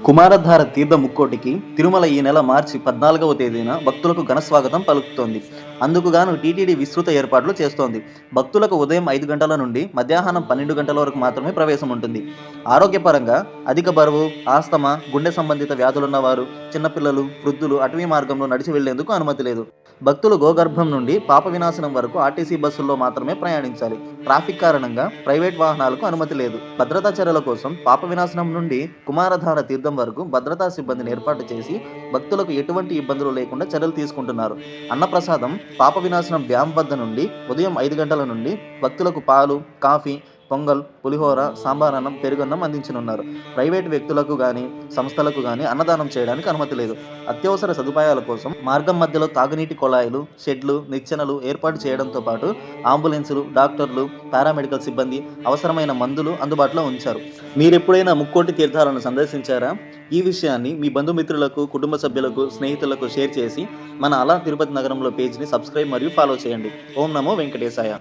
కుమారధార తీర్థ ముక్కోటికి తిరుమల ఈ నెల మార్చి 14వ తేదీన భక్తులకు ఘన స్వాగతం పలుకుతోంది. అందుకుగాను టీటీడీ విస్తృత ఏర్పాట్లు చేస్తోంది. భక్తులకు ఉదయం 5 గంటల నుండి మధ్యాహ్నం 12 గంటల వరకు మాత్రమే ప్రవేశం ఉంటుంది. ఆరోగ్యపరంగా అధిక బరువు, ఆస్తమా, గుండె సంబంధిత వ్యాధులున్నవారు, చిన్నపిల్లలు, వృద్ధులు అటవీ మార్గంలో నడిచి వెళ్లేందుకు అనుమతి లేదు. భక్తులు గోగర్భం నుండి పాప వినాశనం వరకు ఆర్టీసీ బస్సుల్లో మాత్రమే ప్రయాణించాలి. ట్రాఫిక్ కారణంగా ప్రైవేట్ వాహనాలకు అనుమతి లేదు. భద్రతా చర్యల కోసం పాప వినాశనం నుండి కుమారధార తీర్థం వరకు భద్రతా సిబ్బందిని ఏర్పాటు చేసి భక్తులకు ఎటువంటి ఇబ్బందులు లేకుండా చర్యలు తీసుకుంటున్నారు. అన్నప్రసాదం పాప వినాశనం డ్యాం వద్ద నుండి ఉదయం 5 గంటల నుండి భక్తులకు పాలు, కాఫీ, పొంగల్, పులిహోర, సాంబార్ అన్నం, పెరుగన్నం అందించనున్నారు. ప్రైవేటు వ్యక్తులకు కానీ సంస్థలకు కానీ అన్నదానం చేయడానికి అనుమతి లేదు. అత్యవసర సదుపాయాల కోసం మార్గం మధ్యలో తాగునీటి కొళాయిలు, షెడ్లు, నిచ్చెనలు ఏర్పాటు చేయడంతో పాటు అంబులెన్సులు, డాక్టర్లు, పారామెడికల్ సిబ్బంది, అవసరమైన మందులు అందుబాటులో ఉంచారు. మీరెప్పుడైనా ముక్కోటి తీర్థాలను సందర్శించారా? ఈ విషయాన్ని మీ బంధుమిత్రులకు, కుటుంబ సభ్యులకు, స్నేహితులకు షేర్ చేసి మన అలా తిరుపతి నగరంలో పేజ్ని సబ్స్క్రైబ్ మరియు ఫాలో చేయండి. ఓం నమో వెంకటేశాయ.